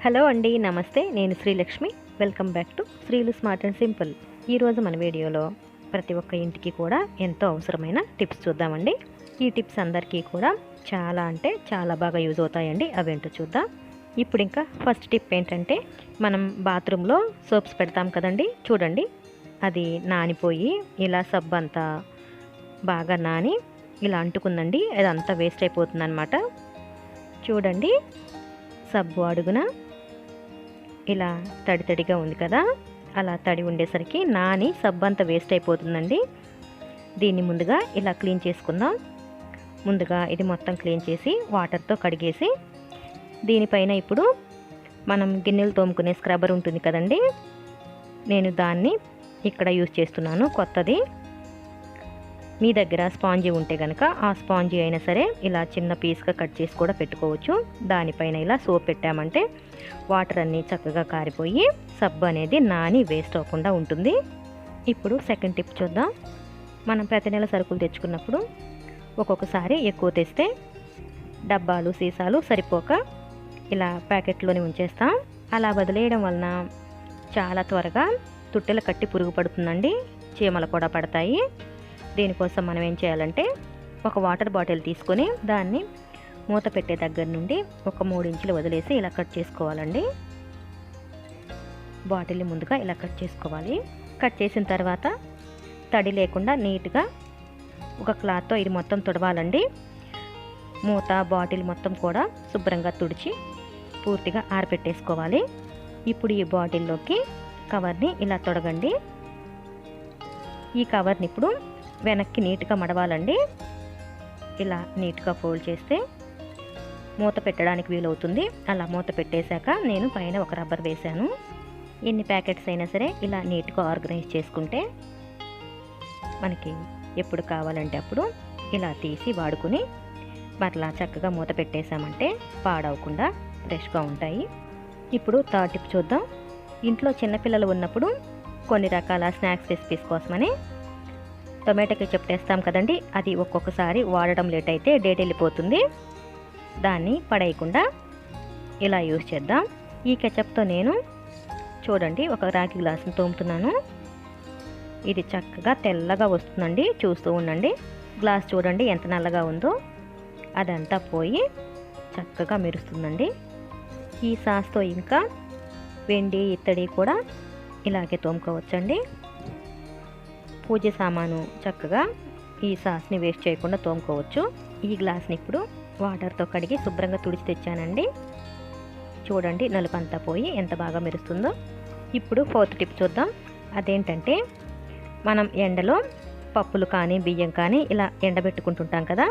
Hello అండి, నమస్తే. నేను Srilakshmi. Welcome back to Srilu smart and simple. ఈరోజు మన వీడియోలో ప్రతి ఒక్క ఇంటికి కూడా ఎంతో అవసరమైన టిప్స్ చూద్దామండి. ఈ టిప్స్ అందరికీ కూడా చాలా అంటే చాలా బాగా యూజ్ అవుతాయండి. అవేంటో చూద్దాం. ఇప్పుడు ఇంకా ఫస్ట్ టిప్ ఏంటంటే, మనం బాత్రూంలో సోప్స్ పెడతాం కదండి, చూడండి అది నానిపోయి ఇలా సబ్బు అంతా బాగా నాని ఇలా అంటుకుందండి. అదంతా వేస్ట్ అయిపోతుందన్నమాట. చూడండి, సబ్బు అడుగున ఇలా తడిగా ఉంది కదా, అలా తడి ఉండేసరికి నాని సబ్బు అంతా వేస్ట్ అయిపోతుందండి. దీన్ని ముందుగా ఇలా క్లీన్ చేసుకుందాం. ముందుగా ఇది మొత్తం క్లీన్ చేసి వాటర్తో కడిగేసి, దీనిపైన ఇప్పుడు మనం గిన్నెలు తోముకునే స్క్రబ్బర్ ఉంటుంది కదండి, నేను దాన్ని ఇక్కడ యూజ్ చేస్తున్నాను కొత్తది. మీ దగ్గర స్పాంజీ ఉంటే కనుక ఆ స్పాంజీ అయినా సరే ఇలా చిన్న పీస్గా కట్ చేసి కూడా పెట్టుకోవచ్చు. దానిపైన ఇలా సోప్ పెట్టామంటే వాటర్ అన్నీ చక్కగా కారిపోయి సబ్బు అనేది నాని వేస్ట్ అవ్వకుండా ఉంటుంది. ఇప్పుడు సెకండ్ టిప్ చూద్దాం. మనం ప్రతి నెల సరుకులు తెచ్చుకున్నప్పుడు ఒక్కొక్కసారి ఎక్కువ తెస్తే డబ్బాలు సీసాలు సరిపోక ఇలా ప్యాకెట్లోనే ఉంచేస్తాం. అలా వదిలేయడం వలన చాలా త్వరగా తుట్టెలు కట్టి పురుగు పడుతుందండి, చీమలు కూడా పడతాయి. దీనికోసం మనం ఏం చేయాలంటే, ఒక వాటర్ బాటిల్ తీసుకొని దాన్ని మూత పెట్టే దగ్గర నుండి ఒక 3 ఇంచులు వదిలేసి ఇలా కట్ చేసుకోవాలండి. బాటిల్ని ముందుగా ఇలా కట్ చేసుకోవాలి. కట్ చేసిన తర్వాత తడి లేకుండా నీట్గా ఒక క్లాత్తో ఇది మొత్తం తుడవాలండి. మూత బాటిల్ మొత్తం కూడా శుభ్రంగా తుడిచి పూర్తిగా ఆరబెట్టేసుకోవాలి. ఇప్పుడు ఈ బాటిల్లోకి కవర్ని ఇలా తొడగండి. ఈ కవర్ని ఇప్పుడు వెనక్కి నీట్గా మడవాలండి. ఇలా నీట్గా ఫోల్డ్ చేస్తే మూత పెట్టడానికి వీలవుతుంది. అలా మూత పెట్టేశాక నేను పైన ఒక రబ్బర్ వేశాను. ఎన్ని ప్యాకెట్స్ అయినా సరే ఇలా నీట్గా ఆర్గనైజ్ చేసుకుంటే మనకి ఎప్పుడు కావాలంటే అప్పుడు ఇలా తీసి వాడుకుని మరలా చక్కగా మూత పెట్టేశామంటే పాడవకుండా ఫ్రెష్గా ఉంటాయి. ఇప్పుడు థర్డ్ టిప్ చూద్దాం. ఇంట్లో చిన్నపిల్లలు ఉన్నప్పుడు కొన్ని రకాల స్నాక్స్ రెసిపీస్ కోసమని టొమాటో కెచప్ వేస్తాం కదండి, అది ఒక్కొక్కసారి వాడడం లేట్ అయితే డేట్ వెళ్ళిపోతుంది. దాన్ని పడేయకుండా ఇలా యూజ్ చేద్దాం. ఈ కెచప్తో నేను చూడండి ఒక రాగి గ్లాసుని తోముతున్నాను. ఇది చక్కగా తెల్లగా వస్తుందండి, చూస్తూ ఉండండి. గ్లాస్ చూడండి ఎంత నల్లగా ఉందో, అదంతా పోయి చక్కగా మెరుస్తుందండి. ఈ సాస్తో ఇంకా వెండి ఇత్తడి కూడా ఇలాగే తోముకోవచ్చండి. పూజ సామాను చక్కగా ఈ సాస్ని వేస్ట్ చేయకుండా తోముకోవచ్చు. ఈ గ్లాస్ని ఇప్పుడు వాటర్తో కడిగి శుభ్రంగా తుడిచి తెచ్చానండి. చూడండి నలుపంతా పోయి ఎంత బాగా మెరుస్తుందో. ఇప్పుడు ఫోర్త్ టిప్ చూద్దాం. అదేంటంటే, మనం ఎండలో పప్పులు కానీ బియ్యం కానీ ఇలా ఎండబెట్టుకుంటుంటాం కదా,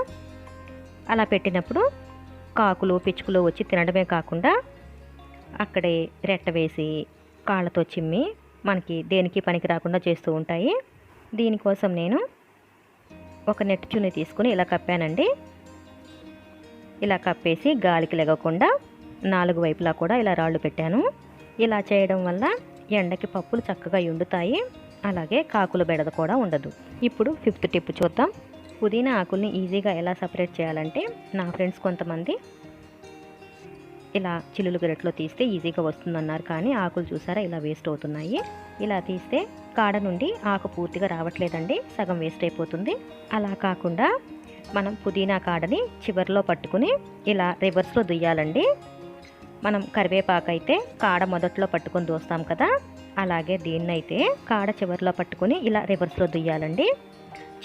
అలా పెట్టినప్పుడు కాకులు పిచ్చుకలు వచ్చి తినడమే కాకుండా అక్కడే రెట్ట వేసి కాళ్ళతో చిమ్మి మనకి దేనికి పనికి రాకుండా చేస్తూ ఉంటాయి. దీనికోసం నేను ఒక నెట్ చున్ని తీసుకుని ఇలా కప్పానండి. ఇలా కప్పేసి గాలికి లెగకుండా 4 వైపులా కూడా ఇలా రాళ్ళు పెట్టాను. ఇలా చేయడం వల్ల ఎండకి పప్పులు చక్కగా ఎండుతాయి, అలాగే కాకుల బెడద కూడా ఉండదు. ఇప్పుడు ఫిఫ్త్ టిప్ చూద్దాం. పుదీనా ఆకుల్ని ఈజీగా ఎలా సపరేట్ చేయాలంటే, నా ఫ్రెండ్స్ కొంతమంది ఇలా చిల్లులు గరెట్లో తీస్తే ఈజీగా వస్తుందన్నారు, కానీ ఆకులు చూసారా ఇలా వేస్ట్ అవుతున్నాయి. ఇలా తీస్తే కాడ నుండి ఆకు పూర్తిగా రావట్లేదండి, సగం వేస్ట్ అయిపోతుంది. అలా కాకుండా మనం పుదీనా కాడని చివరిలో పట్టుకుని ఇలా రివర్స్లో దుయ్యాలండి. మనం కరివేపాకు అయితే కాడ మొదట్లో పట్టుకొని దోస్తాం కదా, అలాగే దీన్నైతే కాడ చివరిలో పట్టుకొని ఇలా రివర్స్లో దుయ్యాలండి.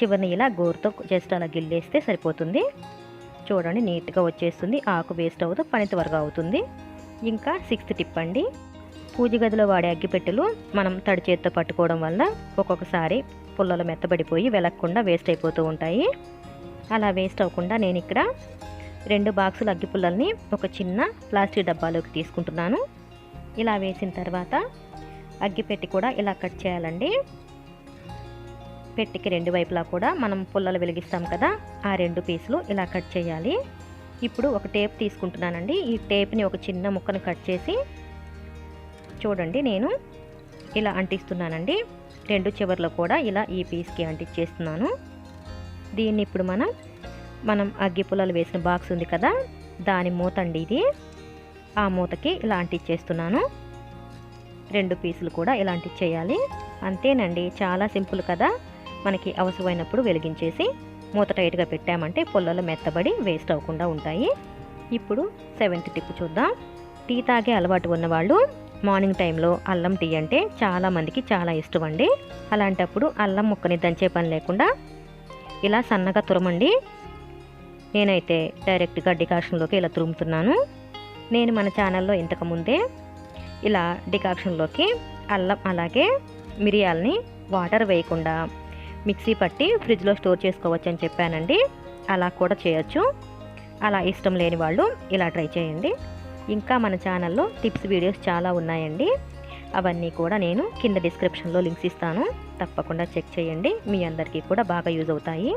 చివరిని ఇలా గోరుతో జస్ట్ అలా గిల్లేస్తే సరిపోతుంది. చూడండి నీట్గా వచ్చేస్తుంది, ఆకు వేస్ట్ అవుతూ పని త్వరగా అవుతుంది. ఇంకా 6th టిప్ అండి. పూజ గదిలో వాడే అగ్గిపెట్టెలు మనం తడి చేత్తో పట్టుకోవడం వల్ల ఒక్కొక్కసారి పుల్లలు మెత్తబడిపోయి వెలక్కుండా వేస్ట్ అయిపోతూ ఉంటాయి. అలా వేస్ట్ అవ్వకుండా నేను ఇక్కడ 2 బాక్సుల అగ్గి పుల్లల్ని ఒక చిన్న ప్లాస్టిక్ డబ్బాలోకి తీసుకుంటున్నాను. ఇలా వేసిన తర్వాత అగ్గిపెట్టి కూడా ఇలా కట్ చేయాలండి. పెట్టికి 2 వైపులా కూడా మనం పుల్లలు వెలిగిస్తాం కదా, ఆ 2 పీసులు ఇలా కట్ చేయాలి. ఇప్పుడు ఒక టేప్ తీసుకుంటున్నానండి. ఈ టేప్ని ఒక చిన్న ముక్కను కట్ చేసి చూడండి నేను ఇలా అంటిస్తున్నానండి. 2 చివర్లో కూడా ఇలా ఈ పీస్కి అంటించేస్తున్నాను. దీన్ని ఇప్పుడు మనం అగ్గి పుల్లలు వేసిన బాక్స్ ఉంది కదా, దాని మూతండి ఇది. ఆ మూతకి ఇలా అంటించేస్తున్నాను. 2 పీసులు కూడా ఇలా అంటించేయాలి. అంతేనండి, చాలా సింపుల్ కదా. మనకి అవసరమైనప్పుడు వెలిగించేసి మూత టైట్గా పెట్టామంటే పుల్లలు మెత్తబడి వేస్ట్ అవ్వకుండా ఉంటాయి. ఇప్పుడు 7th టిప్ చూద్దాం. టీ తాగే అలవాటు ఉన్నవాళ్ళు మార్నింగ్ టైంలో అల్లం టీ అంటే చాలామందికి చాలా ఇష్టం అండి. అలాంటప్పుడు అల్లం ముక్కని దంచే పని లేకుండా ఇలా సన్నగా తురమండి. నేనైతే డైరెక్ట్గా డికాషన్లోకి ఇలా తురుముతున్నాను. నేను మన ఛానల్లో ఇంతకుముందే ఇలా డికాక్షన్లోకి అల్లం అలాగే మిరియాలని వాటర్ వేయకుండా మిక్సీ పట్టి ఫ్రిడ్జ్లో స్టోర్ చేసుకోవచ్చు అని చెప్పానండి. అలా కూడా చేయొచ్చు. అలా ఇష్టం లేని వాళ్ళు ఇలా ట్రై చేయండి. ఇంకా మన ఛానల్లో టిప్స్ వీడియోస్ చాలా ఉన్నాయండి. అవన్నీ కూడా నేను కింద డిస్క్రిప్షన్లో లింక్స్ ఇస్తాను. తప్పకుండా చెక్ చేయండి. మీ అందరికీ కూడా బాగా యూజ్ అవుతాయి.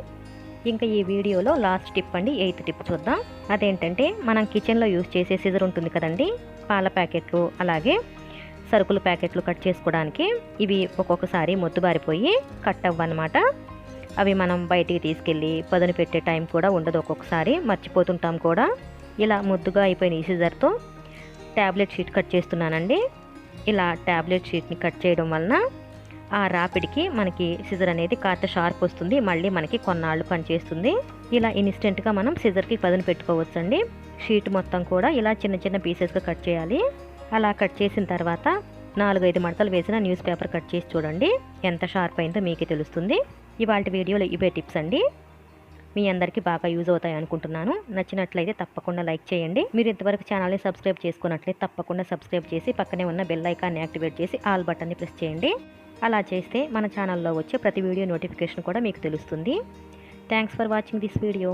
ఇంకా ఈ వీడియోలో లాస్ట్ టిప్ అండి, 8th టిప్ చూద్దాం. అదేంటంటే మనం కిచెన్లో యూజ్ చేసే సిజర్ ఉంటుంది కదండి, పాల ప్యాకెట్లు అలాగే సరుకుల ప్యాకెట్లు కట్ చేసుకోవడానికి ఇవి ఒక్కొక్కసారి మొద్దుబారిపోయి కట్ అవ్వన్నమాట. అవి మనం బయటికి తీసుకెళ్ళి పదును పెట్టే టైం కూడా ఉండదు, ఒక్కొక్కసారి మర్చిపోతుంటాం కూడా. ఇలా ముద్దుగా అయిపోయిన ఈ సిజర్తో ట్యాబ్లెట్ షీట్ కట్ చేస్తున్నానండి. ఇలా ట్యాబ్లెట్ షీట్ని కట్ చేయడం వలన ఆ రాపిడికి మనకి సిజర్ అనేది కాస్త షార్ప్ వస్తుంది, మళ్ళీ మనకి కొన్నాళ్ళు పనిచేస్తుంది. ఇలా ఇన్స్టెంట్గా మనం సిజర్కి పదును పెట్టుకోవచ్చండి. షీట్ మొత్తం కూడా ఇలా చిన్న చిన్న పీసెస్గా కట్ చేయాలి. అలా కట్ చేసిన తర్వాత 4-5 మడతలు వేసిన న్యూస్ పేపర్ కట్ చేసి చూడండి, ఎంత షార్ప్ అయిందో మీకే తెలుస్తుంది. ఇవాళ వీడియోలో ఇవే టిప్స్ అండి. మీ అందరికీ బాగా యూజ్ అవుతాయి అనుకుంటున్నాను. నచ్చినట్లయితే తప్పకుండా లైక్ చేయండి. మీరు ఇంతవరకు ఛానల్ని సబ్స్క్రైబ్ చేసుకున్నట్లయితే తప్పకుండా సబ్స్క్రైబ్ చేసి పక్కనే ఉన్న బెల్ ఐకాన్ని యాక్టివేట్ చేసి ఆల్ బటన్ని ప్రెస్ చేయండి. అలా చేస్తే మన ఛానల్లో వచ్చే ప్రతి వీడియో నోటిఫికేషన్ కూడా మీకు తెలుస్తుంది. Thanks for watching this video.